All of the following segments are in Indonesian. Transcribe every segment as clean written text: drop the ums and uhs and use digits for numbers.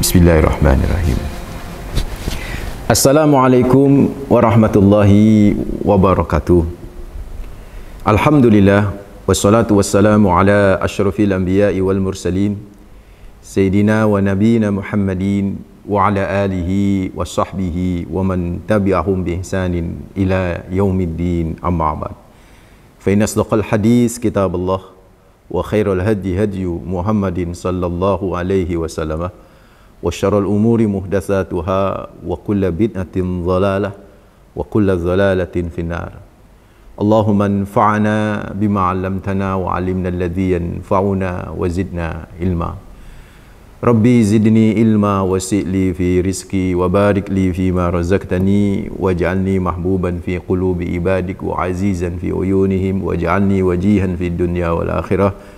Bismillahirrahmanirrahim. Assalamualaikum warahmatullahi wabarakatuh. Alhamdulillah wassalatu wassalamu ala asyrafil anbiya'i wal mursalin Sayyidina wa nabiyina Muhammadin wa ala alihi wa sahbihi wa man tabi'ahum bi ihsanin ila yaumiddin, amma ba'd. Fa inna asdaqal hadis kitabullah wa khairul hadi hadyu Muhammadin sallallahu alaihi wasallam wa syarrul umuri muhdatsatuha wa kullu bid'atin dhalalah wa kullu dhalalatin finnar. Allahumma anfa'na bima 'allamtana wa 'allimna alladhi yanfa'una wa zidna ilma. Rabbi zidni ilma wasi'li fi rizqi wa barik li fi ma razaqtani waj'alni mahbuban fi qulubi ibadik wa 'azizan fi uyunihim waj'alni wajihan fi dunya wal akhirah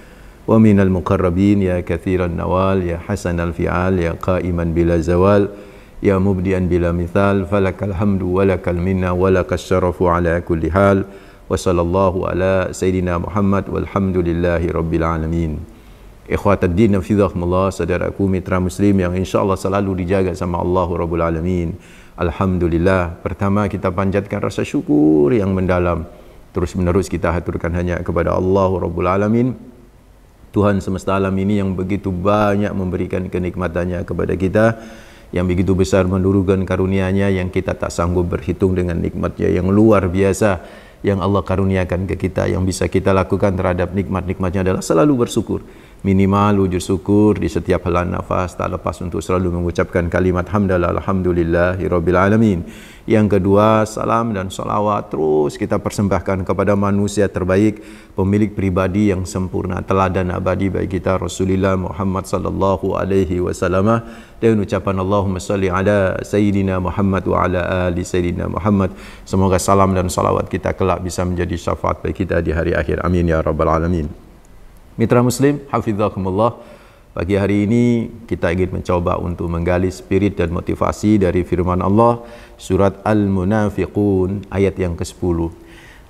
wa minal muqarrabin ya kathiran nawal ya hasanal fi'al ya qa'iman bila zawal ya mubdian bila mithal falakal hamdu walakal minna walakas syarafu ala kulli hal wa sallallahu ala sayyidina Muhammad walhamdulillahi rabbil alamin. Ikhwatad din hafizahumullah, saudaraku mitra muslim yang insyaallah selalu dijaga sama Allah Rabbul Alamin. Alhamdulillah, pertama kita panjatkan rasa syukur yang mendalam, terus menerus kita haturkan hanya kepada Allah Rabbul Alamin, Tuhan semesta alam ini yang begitu banyak memberikan kenikmatannya kepada kita, yang begitu besar menurunkan karunia-Nya yang kita tak sanggup berhitung dengan nikmatnya yang luar biasa yang Allah karuniakan ke kita. Yang bisa kita lakukan terhadap nikmat-nikmatnya adalah selalu bersyukur. Minimal wujud syukur di setiap helaan nafas, tak lepas untuk selalu mengucapkan kalimat hamdalah alhamdulillahi rabbil alamin. Yang kedua, salam dan salawat terus kita persembahkan kepada manusia terbaik, pemilik pribadi yang sempurna, teladan abadi bagi kita Rasulullah Muhammad sallallahu alaihi wasallam, dan ucapan Allahumma salli ala sayyidina Muhammad wa ala ali sayyidina Muhammad. Semoga salam dan salawat kita kelak bisa menjadi syafaat bagi kita di hari akhir. Amin ya rabbal alamin. Mitra muslim, hafizakumullah, pagi hari ini kita ingin mencoba untuk menggali spirit dan motivasi dari firman Allah surat Al-Munafiqun ayat yang ke-10.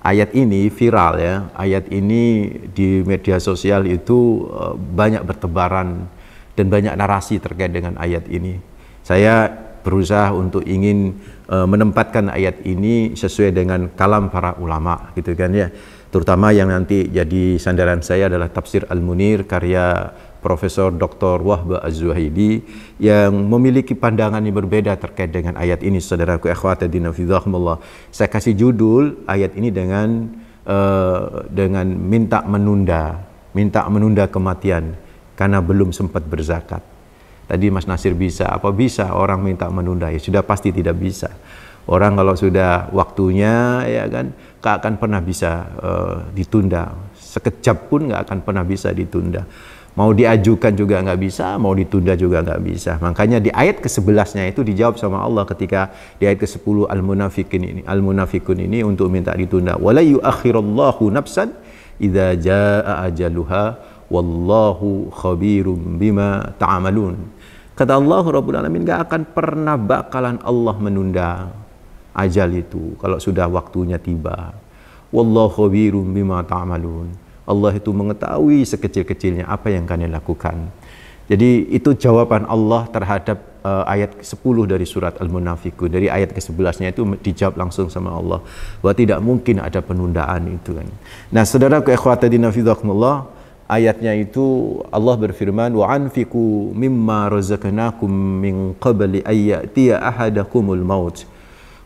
Ayat ini viral ya, ayat ini di media sosial itu banyak bertebaran dan banyak narasi terkait dengan ayat ini. Saya berusaha untuk ingin menempatkan ayat ini sesuai dengan kalam para ulama gitu kan ya. Terutama yang nanti jadi sandaran saya adalah tafsir Al-Munir karya Profesor Dr. Wahba Az-Zuhaidi yang memiliki pandangan yang berbeda terkait dengan ayat ini. Saudaraku ikhwatadina fidzakumullah, saya kasih judul ayat ini dengan minta menunda kematian karena belum sempat berzakat. Tadi Mas Nasir bisa, apa bisa orang minta menunda? Ya sudah pasti tidak bisa. Orang kalau sudah waktunya ya kan gak akan pernah bisa ditunda. Sekejap pun gak akan pernah bisa ditunda. Mau diajukan juga nggak bisa, mau ditunda juga nggak bisa. Makanya di ayat ke-11-nya itu dijawab sama Allah ketika di ayat ke-10 Al-Munafiqun ini untuk minta ditunda. Wala yu'akhirallahu nafsan idza jaa ajaluha wallahu khabirum bima ta'malun. Kata Allah Rabbul Alamin, gak akan pernah bakalan Allah menunda ajal itu kalau sudah waktunya tiba. Wallahu khabirum bima ta'malun. Allah itu mengetahui sekecil-kecilnya apa yang kalian lakukan. Jadi itu jawaban Allah terhadap ayat ke-10 dari surat Al-Munafiqun. Dari ayat ke-11-nya itu dijawab langsung sama Allah bahwa tidak mungkin ada penundaan itu kan. Nah, saudaraku ikhwatadina fidzakumullah, ayatnya itu Allah berfirman, wa anfiqu mimma razaqnakum min qabli ayyatiya ahadakumul maut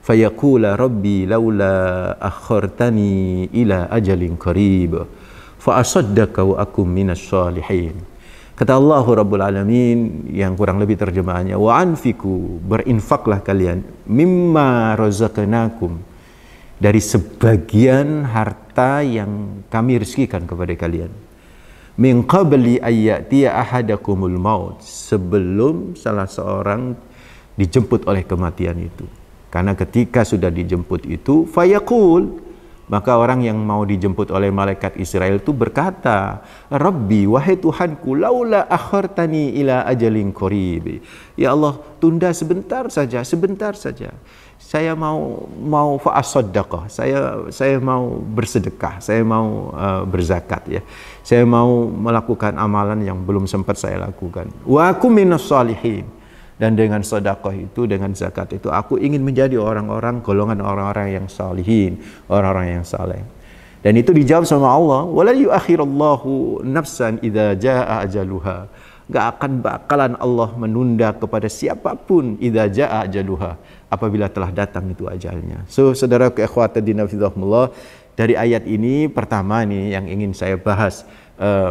fayaqula rabbi laula akhartani ila ajalin qarib fa asaddaka wa akum minas shalihin. Kata Allah Rabbul Alamin yang kurang lebih terjemahannya, wa anfiqu, berinfaklah kalian, mimma razaqnakum, dari sebagian harta yang kami rezekikan kepada kalian, min qabli ayyatiya ahadakumul maut, sebelum salah seorang dijemput oleh kematian itu. Karena ketika sudah dijemput itu, fayaqul, maka orang yang mau dijemput oleh malaikat Israel itu berkata, Rabbi, wahai Tuhanku, laula akhartani ila ajalin qarib. Ya Allah, tunda sebentar saja. Saya mau fa'asaddaqah, saya mau bersedekah, saya mau berzakat ya. Saya mau melakukan amalan yang belum sempat saya lakukan. Wa akum minas shalihin. Dan dengan sedekah itu, dengan zakat itu, aku ingin menjadi orang-orang, golongan orang-orang yang salihin, orang-orang yang saleh. Dan itu dijawab sama Allah, wala yuakhirallahu nafsan idza jaa ajaluha. Gak akan bakalan Allah menunda kepada siapapun idza jaa ajaluha, apabila telah datang itu ajalnya. So, saudaraku ikhwati din fillah, dari ayat ini pertama nih yang ingin saya bahas,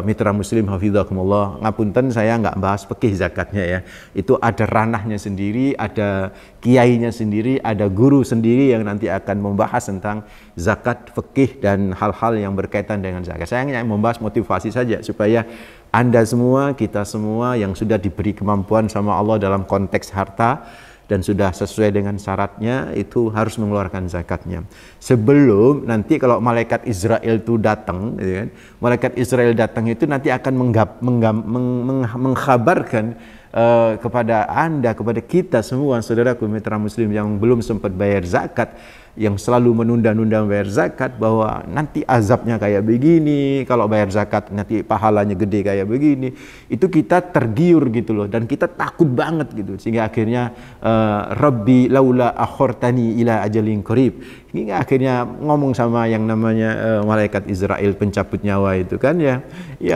mitra muslim hafizakumullah, ngapunten saya nggak bahas fikih zakatnya ya. Itu ada ranahnya sendiri, ada kiainya sendiri, ada guru sendiri yang nanti akan membahas tentang zakat, fikih dan hal-hal yang berkaitan dengan zakat. Saya hanya membahas motivasi saja supaya Anda semua, kita semua yang sudah diberi kemampuan sama Allah dalam konteks harta dan sudah sesuai dengan syaratnya, itu harus mengeluarkan zakatnya. Sebelum nanti kalau malaikat Israel itu datang, gitu kan, malaikat Israel datang itu nanti akan mengkhabarkan kepada Anda, kepada kita semua, saudaraku mitra muslim yang belum sempat bayar zakat, yang selalu menunda-nunda bayar zakat, bahwa nanti azabnya kayak begini, kalau bayar zakat nanti pahalanya gede kayak begini. Itu kita tergiur gitu loh, dan kita takut banget gitu, sehingga akhirnya Rabbi laula akhortani ila ajalin qarib, hingga akhirnya ngomong sama yang namanya malaikat Israel pencabut nyawa itu kan, ya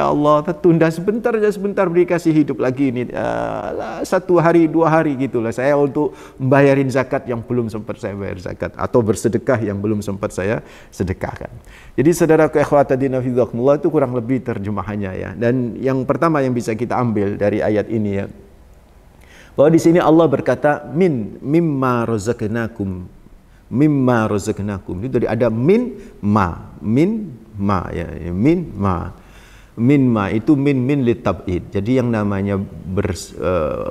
Allah, tunda sebentar aja, sebentar, beri kasih hidup lagi ini 1 hari 2 hari gitulah saya untuk membayarin zakat yang belum sempat saya bayar zakat, atau bersedekah yang belum sempat saya sedekahkan. Jadi saudaraku ikhwati din fillah, itu kurang lebih terjemahannya ya. Dan yang pertama yang bisa kita ambil dari ayat ini ya, bahwa di sini Allah berkata mimma razaqnakum, mimma razaqnakum. Itu dari ada min ma ya, min ma itu min litab'id. Jadi yang namanya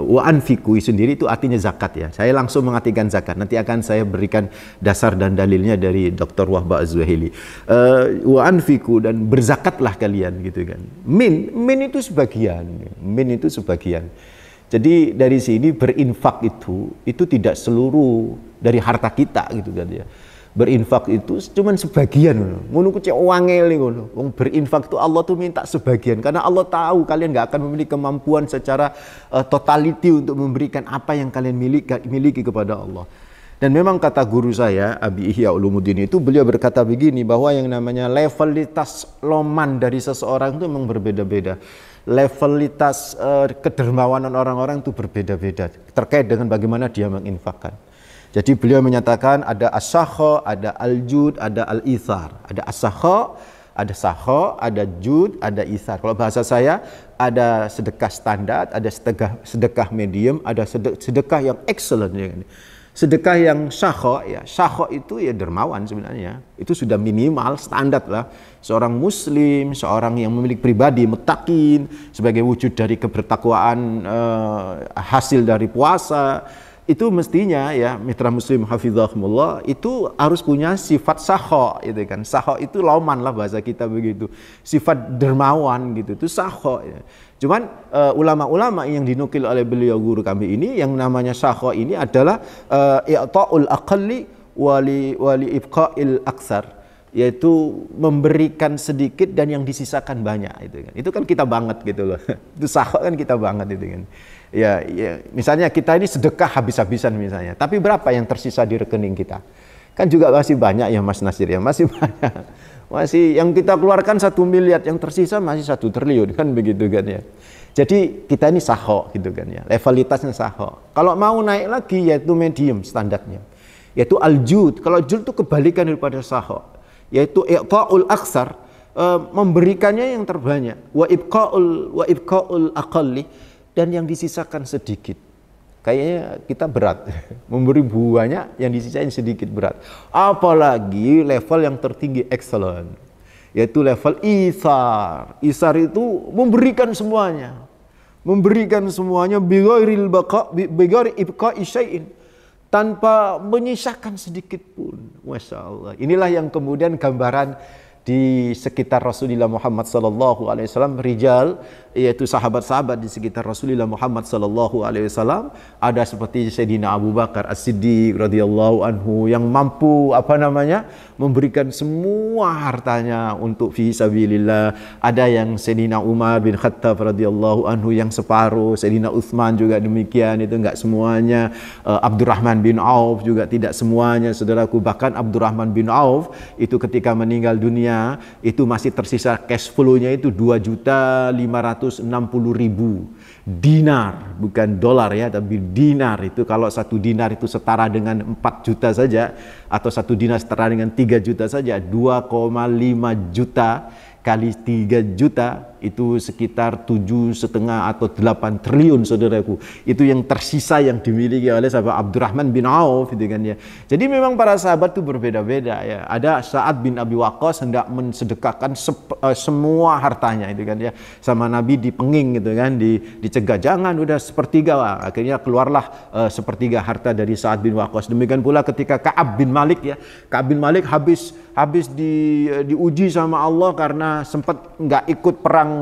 wa anfiqu sendiri itu artinya zakat ya. Saya langsung mengartikan zakat. Nanti akan saya berikan dasar dan dalilnya dari Dr. Wahbah Az-Zuhaili. Wa anfiqu, dan berzakatlah kalian gitu kan. Min itu sebagian. Min itu sebagian. Jadi dari sini berinfak itu tidak seluruh dari harta kita gitu kan ya. Berinfak itu cuma sebagian, ngono ku cek wangel ngono. Wong berinfak itu Allah tuh minta sebagian, karena Allah tahu kalian nggak akan memiliki kemampuan secara totality untuk memberikan apa yang kalian miliki kepada Allah. Dan memang kata guru saya Abi Ihya Ulumuddin itu, beliau berkata begini, bahwa yang namanya levelitas loman dari seseorang itu memang berbeda-beda. Levelitas kedermawanan orang-orang itu berbeda-beda terkait dengan bagaimana dia menginfakkan. Jadi beliau menyatakan ada as-sakha, ada al-jud, ada al-ithar. Ada as-sakha, ada sakha, ada jud, ada ithar. Kalau bahasa saya, ada sedekah standar, ada sedekah medium, ada sedekah yang excellent ya. Sedekah yang sakha ya, sakha itu ya dermawan sebenarnya. Itu sudah minimal standar lah. Seorang muslim, seorang yang memiliki pribadi muttaqin, sebagai wujud dari kebertakwaan hasil dari puasa, itu mestinya ya mitra muslim hafizahumullah itu harus punya sifat sakha itu kan. Sakha itu lauman lah bahasa kita begitu, sifat dermawan gitu, itu sakha ya. Cuman ulama-ulama yang dinukil oleh beliau guru kami ini, yang namanya sakha ini adalah i'ta'ul aqalli wali ibqa'il aktsar, yaitu memberikan sedikit dan yang disisakan banyak itu kan. Itu kan kita banget gitu loh. Itu sakha kan kita banget itu kan. Ya, misalnya kita ini sedekah habis-habisan misalnya, tapi berapa yang tersisa di rekening kita? Kan juga masih banyak ya Mas Nasir ya, masih banyak. Masih yang kita keluarkan 1 miliar, yang tersisa masih 1 triliun kan begitu kan ya. Jadi kita ini sakha gitu kan ya, levelitasnya sakha. Kalau mau naik lagi yaitu medium standarnya, yaitu al-jud. Kalau jud itu kebalikan daripada sakha, yaitu i'ta'ul aksar, memberikannya yang terbanyak, wa ibqa'ul aqalli, dan yang disisakan sedikit. Kayaknya kita berat memberi banyak, yang disisain sedikit berat. Apalagi level yang tertinggi excellent, yaitu level isar. Isar itu memberikan semuanya, bighairil baqa, bighairi ibqa'i syai'in, tanpa menyisakan sedikit pun. Masya Allah. Inilah yang kemudian gambaran di sekitar Rasulullah Muhammad sallallahu alaihi wasallam, rijal, yaitu sahabat-sahabat di sekitar Rasulullah Muhammad sallallahu alaihi wasallam, ada seperti Sayyidina Abu Bakar As-Siddiq radhiyallahu anhu yang mampu memberikan semua hartanya untuk fi sabilillah. Ada yang Sayyidina Umar bin Khattab radhiyallahu anhu yang separuh, Sayyidina Utsman juga demikian, itu enggak semuanya. Abdurrahman bin Auf juga tidak semuanya, saudaraku. Bahkan Abdurrahman bin Auf itu ketika meninggal dunia itu masih tersisa cash flow-nya itu 2.560.000 dinar, bukan dolar ya, tapi dinar. Itu kalau 1 dinar itu setara dengan 4 juta saja, atau 1 dinar setara dengan 3 juta saja, 2,5 juta kali 3 juta itu sekitar 7,5 atau 8 triliun, saudaraku. Itu yang tersisa yang dimiliki oleh sahabat Abdurrahman bin Auf, gitu kan ya. Jadi memang para sahabat itu berbeda-beda ya. Ada Sa'ad bin Abi Waqqas hendak mensedekahkan semua hartanya, itu kan ya, sama Nabi dipenging, gitu kan, dicegah, jangan, udah sepertiga. Akhirnya keluarlah sepertiga harta dari Sa'ad bin Waqqas. Demikian pula ketika Ka'ab bin Malik ya. Ka'ab bin Malik habis diuji sama Allah karena sempat nggak ikut perang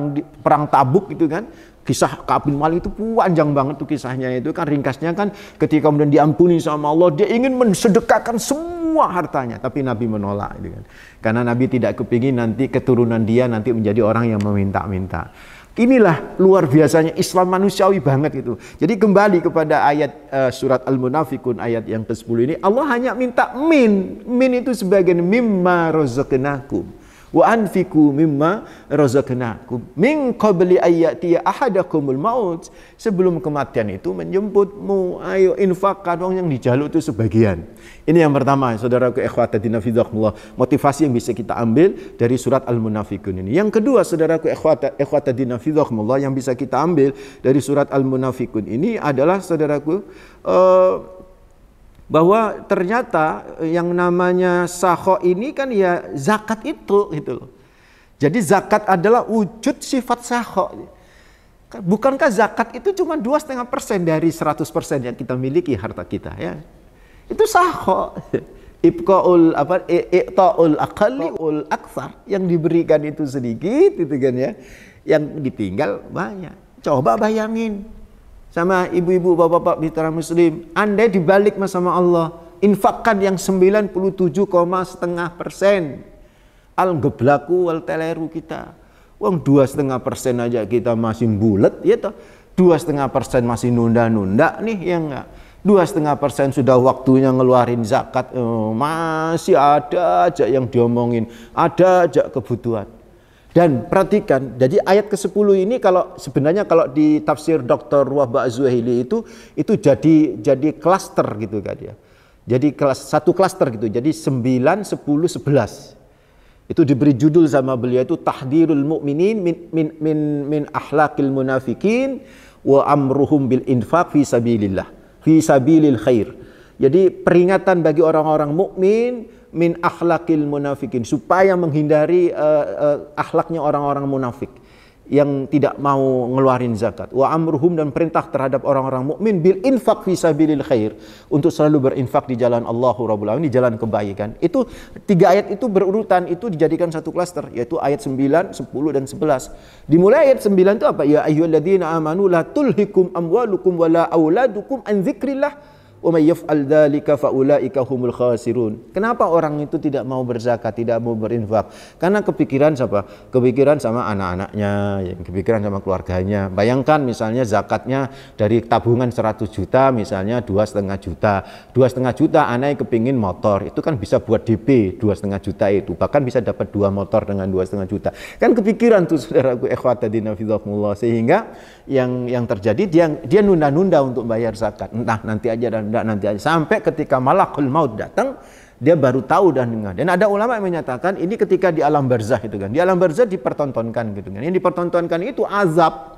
Tabuk, itu kan. Kisah Ka'ab bin Malik itu panjang banget tuh kisahnya. Itu kan ringkasnya kan, ketika kemudian diampuni sama Allah, dia ingin mensedekahkan semua hartanya, tapi Nabi menolak, gitu kan. Karena Nabi tidak kepingin nanti keturunan dia nanti menjadi orang yang meminta-minta. Inilah luar biasanya Islam manusiawi banget itu. Jadi kembali kepada ayat surat Al-Munafikun ayat yang ke-10 ini, Allah hanya minta min itu sebagian mimma razaqnakum wa anfiqu mimma razaqnakum min qabli ayyatiya ahadakumul maut. Sebelum kematian itu menjemputmu, ayo infakkan uang yang dijaluk itu sebagian. Ini yang pertama, saudaraku ikhwatadina fidzakumullah, motivasi yang bisa kita ambil dari surat Al-Munafikun ini. Yang kedua, saudaraku ikhwatadina fidzakumullah, yang bisa kita ambil dari surat Al-Munafikun ini adalah, saudaraku, bahwa ternyata yang namanya sakho ini kan ya zakat itu, gitu loh. Jadi zakat adalah wujud sifat sakho. Bukankah zakat itu cuma 2,5% dari 100% yang kita miliki harta kita ya? Itu sakho. Ibqaul i'taul aqalli ul aktsar, yang diberikan itu sedikit, itu kan ya. Yang ditinggal banyak. Coba bayangin sama ibu-ibu, bapak-bapak mitra muslim, Anda dibalik sama Allah, infakkan yang 97,5%. Al-geblaku wal teleru kita. Uang 2,5% aja kita masih bulet, ya toh. 2,5% masih nunda-nunda nih, ya enggak. 2,5% sudah waktunya ngeluarin zakat, masih ada aja yang diomongin, ada aja kebutuhan. Dan perhatikan, jadi ayat ke-10 ini sebenarnya kalau di tafsir Dr. Wahbah Az-Zuhaili itu jadi klaster, gitu kan ya. Jadi satu klaster gitu. Jadi 9, 10, 11. Itu diberi judul sama beliau itu Tahdirul Mu'minin min Akhlaqil Munafikin wa amruhum bil infaq fi sabilillah, fi sabilil khair. Jadi peringatan bagi orang-orang mukmin min akhlaqil munafikin, supaya menghindari akhlaknya orang-orang munafik yang tidak mau ngeluarin zakat. Wa amruhum, dan perintah terhadap orang-orang mukmin bil infaq fi sabilil khair, untuk selalu berinfak di jalan Allah Rabbul Alamin, di jalan kebaikan. Itu 3 ayat itu berurutan, itu dijadikan satu klaster, yaitu ayat 9, 10 dan 11. Dimulai ayat 9 itu apa? Ya ayyuhalladzina amanu la tulhikum amwalukum wala auladukum an dzikrillah wa may yaf'al dzalika fa ulaika humul khasirun. Kenapa orang itu tidak mau berzakat, tidak mau berinfak? Karena kepikiran siapa? Kepikiran sama anak-anaknya, kepikiran sama keluarganya. Bayangkan misalnya zakatnya dari tabungan 100 juta, misalnya 2,5 juta. 2,5 juta anaknya kepingin motor, itu kan bisa buat DP 2,5 juta itu. Bahkan bisa dapat 2 motor dengan 2,5 juta. Kan kepikiran tuh saudaraku ikhwatadina fidzakumullah, sehingga yang terjadi dia nunda-nunda untuk bayar zakat. Entah nanti aja dan nanti aja, sampai ketika malakul maut datang, dia baru tahu dan dengar. Dan ada ulama yang menyatakan ini ketika di alam barzah itu kan, di alam barzah dipertontonkan, gitu kan. Yang dipertontonkan itu azab,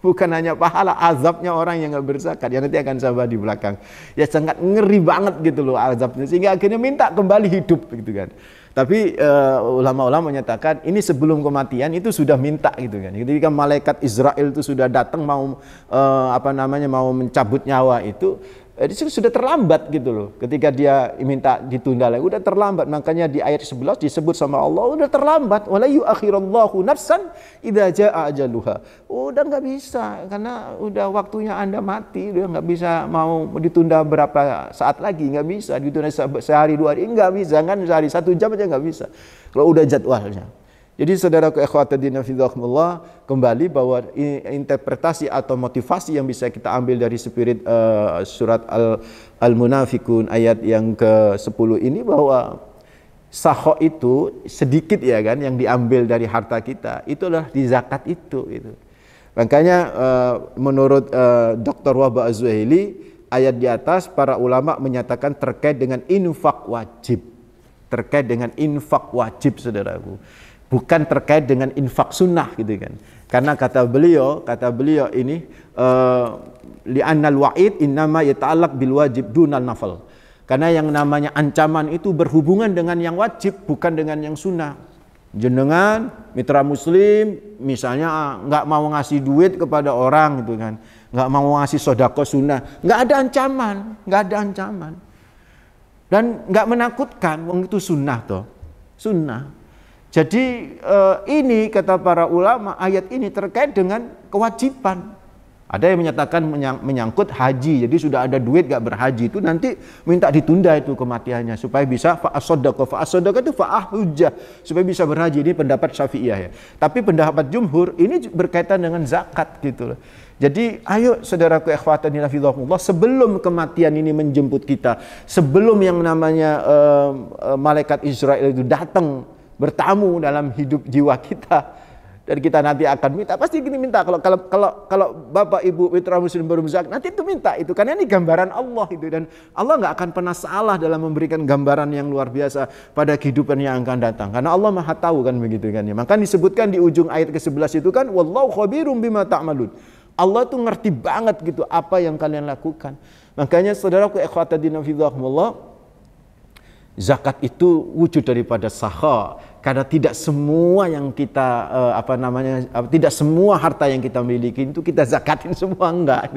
bukan hanya pahala, azabnya orang yang nggak berzakat, yang nanti akan sabar di belakang. Ya sangat ngeri banget gitu loh azabnya, sehingga akhirnya minta kembali hidup, gitu kan. Tapi ulama-ulama menyatakan ini sebelum kematian itu sudah minta, gitu kan. Ketika malaikat Israel itu sudah datang mau mau mencabut nyawa itu, sudah terlambat gitu loh. Ketika dia minta ditunda lagi, udah terlambat. Makanya di ayat 11 disebut sama Allah, udah terlambat. Wala yu'akhirallahu nafsan idza jaa ajaluha. Udah nggak bisa, karena udah waktunya Anda mati, udah nggak bisa mau ditunda berapa saat lagi, nggak bisa. Ditunda sehari 2 hari, nggak bisa kan, sehari 1 jam aja nggak bisa. Kalau udah jadwalnya. Jadi saudaraku ikhwatuddin fillah, kembali bahwa interpretasi atau motivasi yang bisa kita ambil dari spirit surat Al-Munafikun ayat yang ke-10 ini, bahwa sakho itu sedikit ya kan yang diambil dari harta kita, itulah di zakat itu. Makanya menurut Dr. Wahbah Az-Zuhaili, ayat di atas para ulama menyatakan terkait dengan infak wajib. Terkait dengan infak wajib, saudaraku. Bukan terkait dengan infak sunnah gitu kan. Karena kata beliau ini li'annal wa'id innama yata'allaq bil wajib dunal nafal. Karena yang namanya ancaman itu berhubungan dengan yang wajib, bukan dengan yang sunnah. Jenengan mitra muslim misalnya nggak mau ngasih duit kepada orang gitu kan, nggak mau ngasih sedekah sunnah, nggak ada ancaman, dan nggak menakutkan, wong itu sunnah toh, sunnah. Jadi ini kata para ulama, ayat ini terkait dengan kewajiban. Ada yang menyatakan menyangkut haji. Jadi sudah ada duit gak berhaji, itu nanti minta ditunda itu kematiannya supaya bisa fa'as-sodaqah itu fa'ahujjah, supaya bisa berhaji. Ini pendapat Syafi'iyah ya. Tapi pendapat jumhur ini berkaitan dengan zakat gitu loh. Jadi ayo saudaraku ikhwatan fillah, sebelum kematian ini menjemput kita, sebelum yang namanya malaikat Israel itu datang bertamu dalam hidup jiwa kita, dan kita nanti akan minta, pasti gini minta, kalau Bapak Ibu mitra muslim baru zakat, nanti itu minta itu, karena ini gambaran Allah itu, dan Allah nggak akan pernah salah dalam memberikan gambaran yang luar biasa pada kehidupan yang akan datang, karena Allah Maha tahu kan begitu kan ya. Maka disebutkan di ujung ayat ke-11 itu kan, wallahu khabirum bima ta'malun. Allah tuh ngerti banget gitu apa yang kalian lakukan. Makanya saudaraku ikhwatuddin fillah, zakat itu wujud daripada sakha, karena tidak semua yang kita tidak semua harta yang kita miliki itu kita zakatin semua, enggak.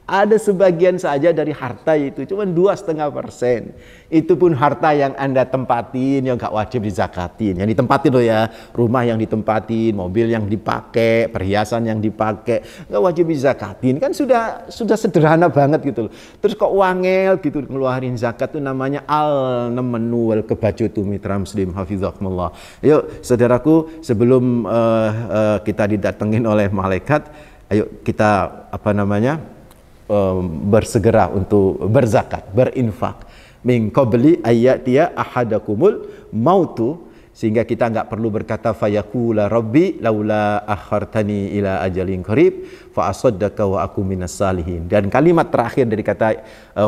Ada sebagian saja dari harta itu, cuma 2,5%. Itu pun harta yang Anda tempatin, yang enggak wajib dizakatin. Yang ditempatin loh ya, rumah yang ditempatin, mobil yang dipakai, perhiasan yang dipakai, enggak wajib dizakatin. Kan sudah sederhana banget gitu loh. Terus kok wangel gitu ngeluarin zakat, itu namanya al-namnu wal kebajutu mitra muslim hafizakumullah. Yuk saudaraku, sebelum kita didatengin oleh malaikat, ayo kita bersegera untuk berzakat, berinfak. Min qabli ayyatiya ahadakumul mautu, sehingga kita enggak perlu berkata fayaqula rabbi laula akhartani ila ajalin qarib fa asaddaqa wa akum minas salihin. Dan kalimat terakhir dari kata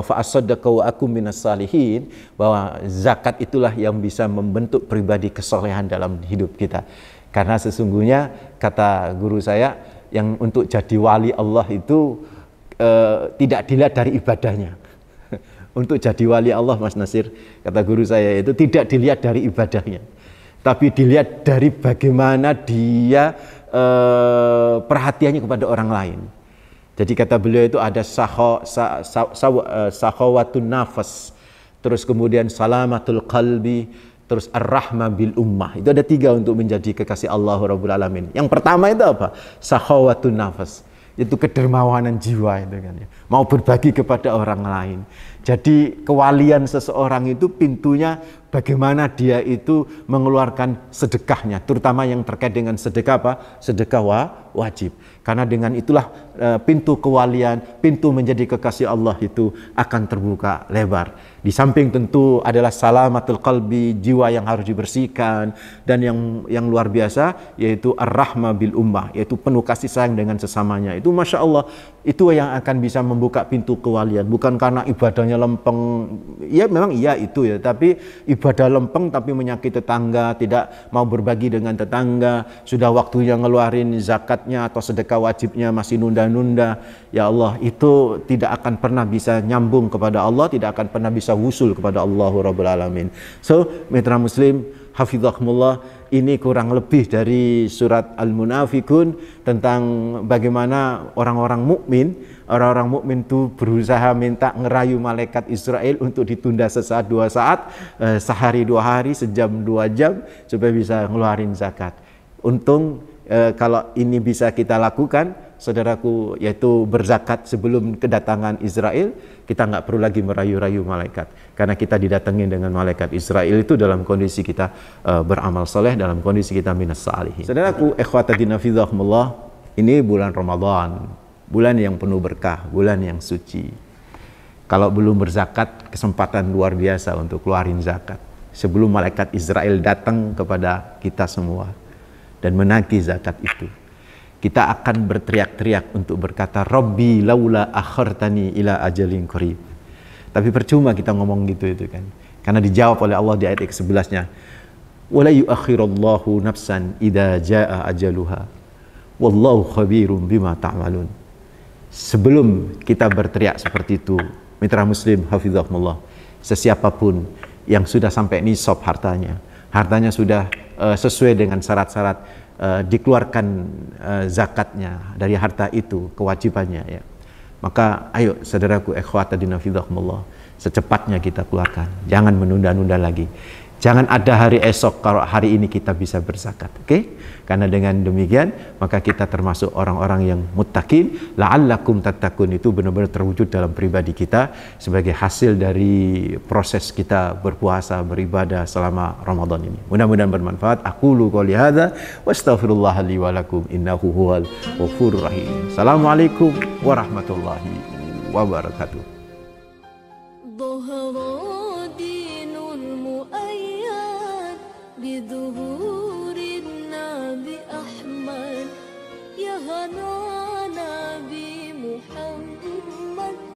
fa asaddaqa wa akum minas salihin, bahwa zakat itulah yang bisa membentuk pribadi kesolehan dalam hidup kita. Karena sesungguhnya kata guru saya, yang untuk jadi wali Allah itu tidak dilihat dari ibadahnya. Untuk jadi wali Allah, Mas Nasir, kata guru saya, itu tidak dilihat dari ibadahnya, tapi dilihat dari bagaimana dia perhatiannya kepada orang lain. Jadi kata beliau itu ada sakhawatun nafas, terus kemudian salamatul qalbi, terus ar-rahmah bil ummah. Itu ada 3 untuk menjadi kekasih Allah Rabbul Alamin. Yang pertama itu apa? Sakhawatun nafas, itu kedermawanan jiwa itu kan ya. Mau berbagi kepada orang lain. Jadi kewalian seseorang itu pintunya bagaimana dia itu mengeluarkan sedekahnya, terutama yang terkait dengan sedekah apa? Sedekah wajib. Karena dengan itulah pintu kewalian, pintu menjadi kekasih Allah itu akan terbuka lebar. Di samping tentu adalah salamatul qalbi, jiwa yang harus dibersihkan, dan yang luar biasa yaitu ar-rahmah bil ummah, yaitu penuh kasih sayang dengan sesamanya. Itu Masya Allah, itu yang akan bisa membuka pintu kewalian. Bukan karena ibadahnya lempeng, ya memang iya itu ya, tapi ibadah lempeng tapi menyakiti tetangga, tidak mau berbagi dengan tetangga, sudah waktunya ngeluarin zakatnya atau sedekah wajibnya masih nunda-nunda, ya Allah, itu tidak akan pernah bisa nyambung kepada Allah, tidak akan pernah bisa wusul kepada Allah Rabbul Alamin. So, mitra muslim, hafizahumullah, ini kurang lebih dari surat Al-Munafikun tentang bagaimana orang-orang mukmin itu berusaha minta ngerayu malaikat Israel untuk ditunda sesaat 2 saat, sehari 2 hari, sejam 2 jam supaya bisa ngeluarin zakat. Untung kalau ini bisa kita lakukan, saudaraku, yaitu berzakat sebelum kedatangan Israel, kita nggak perlu lagi merayu-rayu malaikat, karena kita didatangi dengan malaikat Israel itu dalam kondisi kita beramal soleh, dalam kondisi kita minas salihin. Saudaraku, ikhwatadina fidzakumullah, ini bulan Ramadan, bulan yang penuh berkah, bulan yang suci. Kalau belum berzakat, kesempatan luar biasa untuk keluarin zakat sebelum malaikat Israel datang kepada kita semua dan menagih zakat itu. Kita akan berteriak-teriak untuk berkata, Rabbi laula akhartani ila ajalin qarib. Tapi percuma kita ngomong gitu itu kan. Karena dijawab oleh Allah di ayat ke-11-nya. Wala yuakhirallahu nafsan idza jaa ajaluha. Wallahu khabirum bima ta'malun. Sebelum kita berteriak seperti itu, mitra muslim hafizahumullah, sesiapapun yang sudah sampai nisab hartanya sudah sesuai dengan syarat-syarat dikeluarkan zakatnya dari harta itu, kewajibannya ya. Maka ayo saudaraku ikhwatadina fidzakumullah, secepatnya kita keluarkan. Jangan menunda-nunda lagi. Jangan ada hari esok kalau hari ini kita bisa berzakat. Oke? Karena dengan demikian maka kita termasuk orang-orang yang muttaqin, la'allakum tattaqun, itu benar-benar terwujud dalam pribadi kita sebagai hasil dari proses kita berpuasa, beribadah selama Ramadan ini. Mudah-mudahan bermanfaat. Aqulu qouli hadza wa astaghfirullah li wa lakum innahu huwal ghafurur rahim. Assalamualaikum warahmatullahi wabarakatuh.